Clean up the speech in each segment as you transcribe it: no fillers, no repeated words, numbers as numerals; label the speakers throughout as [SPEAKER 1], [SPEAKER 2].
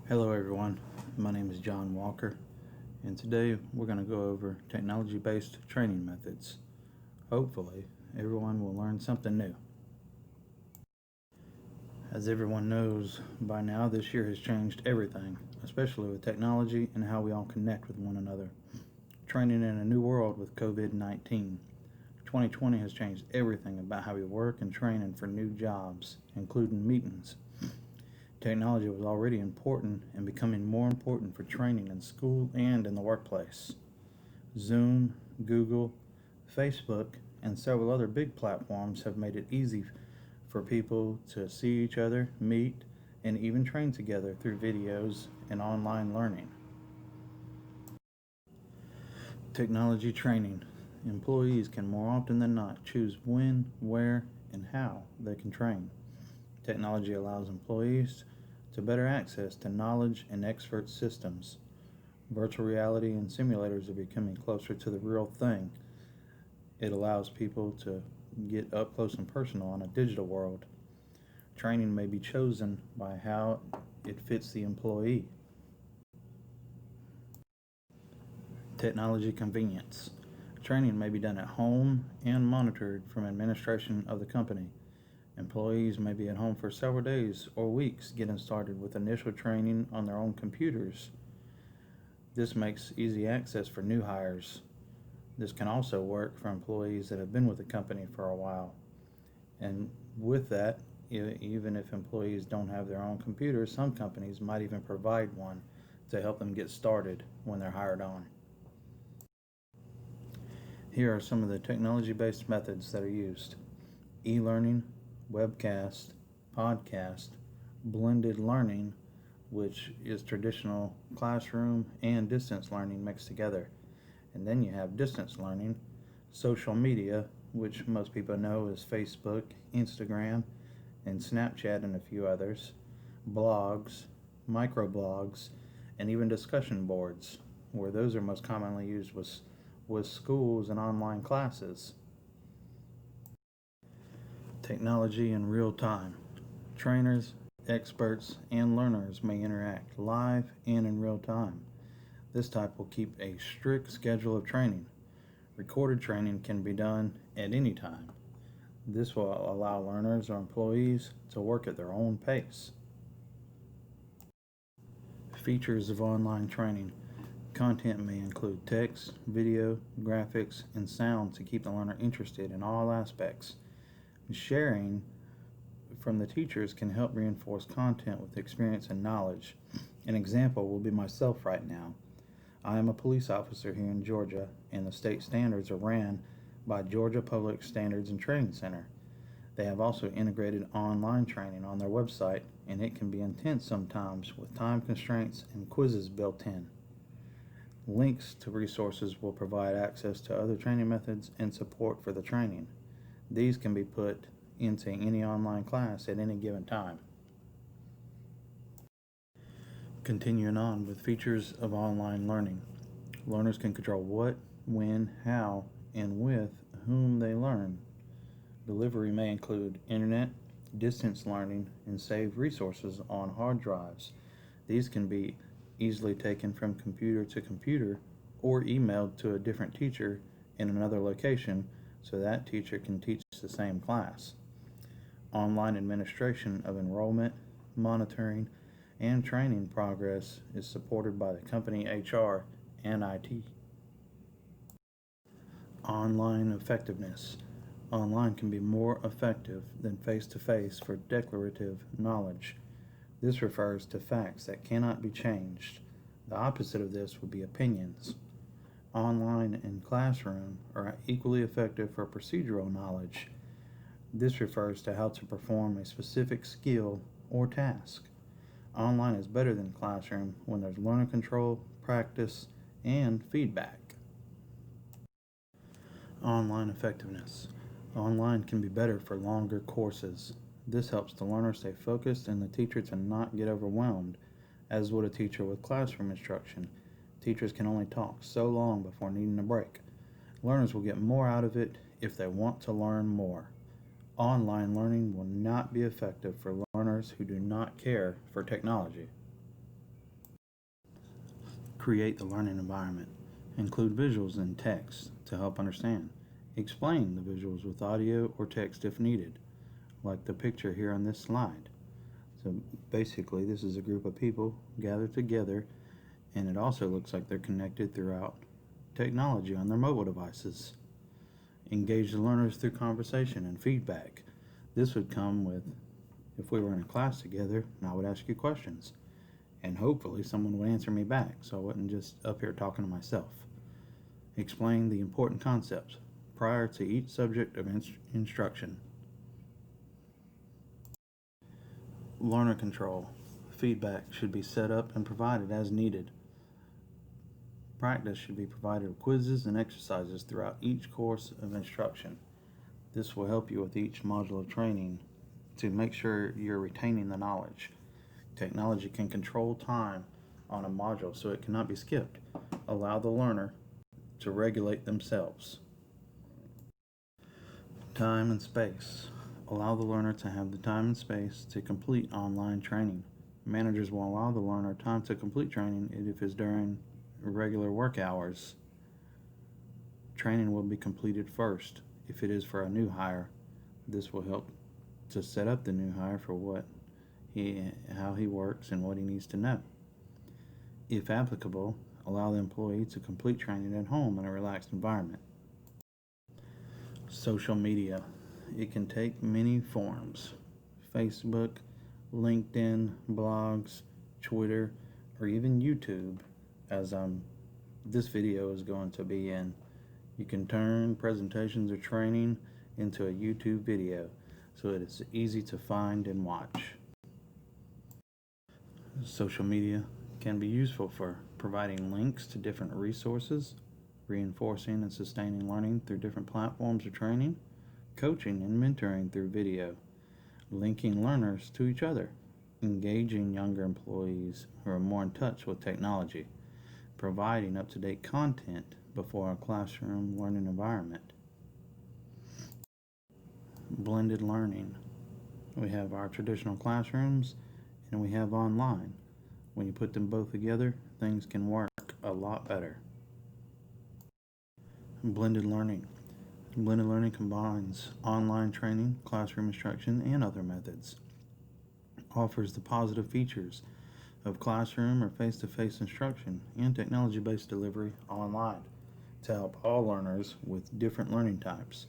[SPEAKER 1] Hello everyone, my name is John Walker, and today we're going to go over technology-based training methods. Hopefully, everyone will learn something new. As everyone knows by now, this year has changed everything, especially with technology and how we all connect with one another. Training in a new world with COVID-19. 2020 has changed everything about how we work and train for new jobs, including meetings. Technology was already important and becoming more important for training in school and in the workplace. Zoom, Google, Facebook, and several other big platforms have made it easy for people to see each other, meet, and even train together through videos and online learning. Technology training. Employees can more often than not choose when, where, and how they can train. Technology allows employees to better access to knowledge and expert systems. Virtual reality and simulators are becoming closer to the real thing. It allows people to get up close and personal in a digital world. Training may be chosen by how it fits the employee. Technology convenience. Training may be done at home and monitored from administration of the company. Employees may be at home for several days or weeks getting started with initial training on their own computers. This makes easy access for new hires. This can also work for employees that have been with the company for a while. And with that, even if employees don't have their own computer, some companies might even provide one to help them get started when they're hired on. Here are some of the technology-based methods that are used: e-learning, webcast, podcast, blended learning, which is traditional classroom and distance learning mixed together. And then you have distance learning, social media, which most people know is Facebook, Instagram, and Snapchat, and a few others, blogs, microblogs, and even discussion boards, where those are most commonly used with schools and online classes. Technology in real time. Trainers, experts, and learners may interact live and in real time. This type will keep a strict schedule of training. Recorded training can be done at any time. This will allow learners or employees to work at their own pace. Features of online training. Content may include text, video, graphics, and sound to keep the learner interested in all aspects. Sharing from the teachers can help reinforce content with experience and knowledge. An example will be myself right now. I am a police officer here in Georgia, and the state standards are ran by Georgia Public Standards and Training Center. They have also integrated online training on their website, and it can be intense sometimes with time constraints and quizzes built in. Links to resources will provide access to other training methods and support for the training. These can be put into any online class at any given time. Continuing on with features of online learning. Learners can control what, when, how, and with whom they learn. Delivery may include internet, distance learning, and saved resources on hard drives. These can be easily taken from computer to computer or emailed to a different teacher in another location so that teacher can teach the same class. Online administration of enrollment, monitoring, and training progress is supported by the company HR and IT. Online effectiveness. Online can be more effective than face-to-face for declarative knowledge. This refers to facts that cannot be changed. The opposite of this would be opinions. Online and classroom are equally effective for procedural knowledge. This refers to how to perform a specific skill or task. Online is better than classroom when there's learner control, practice, and feedback. Online effectiveness. Online can be better for longer courses. This helps the learner stay focused and the teacher to not get overwhelmed, as would a teacher with classroom instruction. Teachers can only talk so long before needing a break. Learners will get more out of it if they want to learn more. Online learning will not be effective for learners who do not care for technology. Create the learning environment. Include visuals and text to help understand. Explain the visuals with audio or text if needed, like the picture here on this slide. So basically, this is a group of people gathered together, and it also looks like they're connected throughout technology on their mobile devices. Engage the learners through conversation and feedback. This would come with if we were in a class together and I would ask you questions, and hopefully someone would answer me back so I wasn't just up here talking to myself. Explain the important concepts prior to each subject of instruction. Learner control. Feedback should be set up and provided as needed. Practice should be provided with quizzes and exercises throughout each course of instruction. This will help you with each module of training to make sure you're retaining the knowledge. Technology can control time on a module so it cannot be skipped. Allow the learner to regulate themselves. Time and space. Allow the learner to have the time and space to complete online training. Managers will allow the learner time to complete training if it's during regular work hours. Training will be completed first. If it is for a new hire, this will help to set up the new hire for how he works and what he needs to know. If applicable, allow the employee to complete training at home in a relaxed environment. Social media. It can take many forms. Facebook, LinkedIn, blogs, Twitter, or even YouTube, as this video is going to be in. You can turn presentations or training into a YouTube video so it is easy to find and watch. Social media can be useful for providing links to different resources, reinforcing and sustaining learning through different platforms of training, coaching and mentoring through video, linking learners to each other, engaging younger employees who are more in touch with technology, providing up-to-date content before a classroom learning environment. Blended learning. We have our traditional classrooms and we have online. When you put them both together, things can work a lot better. Blended learning. Blended learning combines online training, classroom instruction, and other methods. Offers the positive features of classroom or face-to-face instruction and technology-based delivery online to help all learners with different learning types.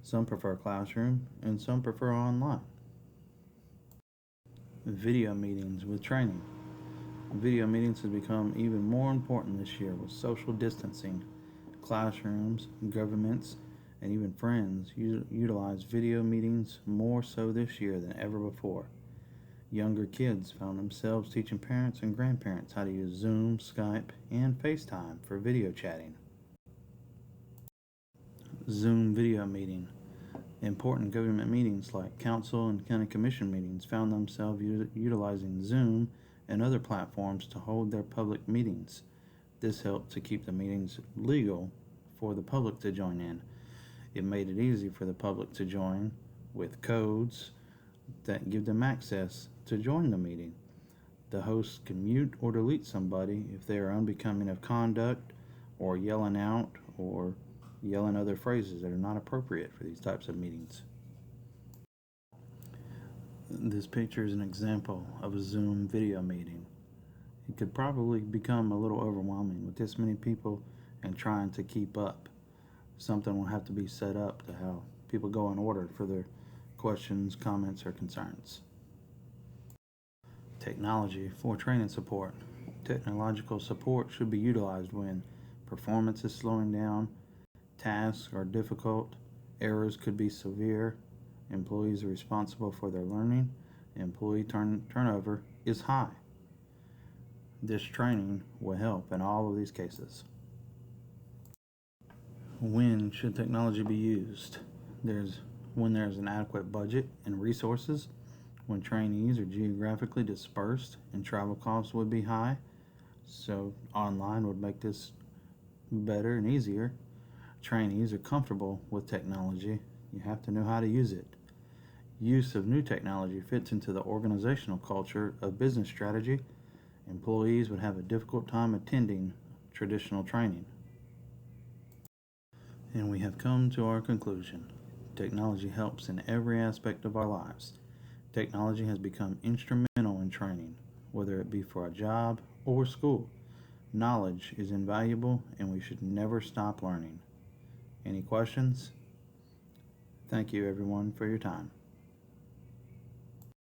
[SPEAKER 1] Some prefer classroom and some prefer online. Video meetings with training. Video meetings have become even more important this year with social distancing. Classrooms, governments, and even friends utilize video meetings more so this year than ever before. Younger kids found themselves teaching parents and grandparents how to use Zoom, Skype, and FaceTime for video chatting. Zoom video meeting. Important government meetings like council and county commission meetings found themselves utilizing Zoom and other platforms to hold their public meetings. This helped to keep the meetings legal for the public to join in. It made it easy for the public to join with codes that give them access to join the meeting. The host can mute or delete somebody if they are unbecoming of conduct or yelling out or yelling other phrases that are not appropriate for these types of meetings. This picture is an example of a Zoom video meeting. It could probably become a little overwhelming with this many people and trying to keep up. Something will have to be set up to how people go in order for their questions, comments, or concerns. Technology for training support. Technological support should be utilized when performance is slowing down, tasks are difficult, errors could be severe, employees are responsible for their learning, employee turnover is high. This training will help in all of these cases. When should technology be used? When there's an adequate budget and resources, when trainees are geographically dispersed and travel costs would be high, so online would make this better and easier. Trainees are comfortable with technology. You have to know how to use it. Use of new technology fits into the organizational culture of business strategy Employees would have a difficult time attending traditional training. And we have come to our conclusion. Technology helps in every aspect of our lives. Technology has become instrumental in training, whether it be for a job or school. Knowledge is invaluable and we should never stop learning. Any questions? Thank you everyone for your time.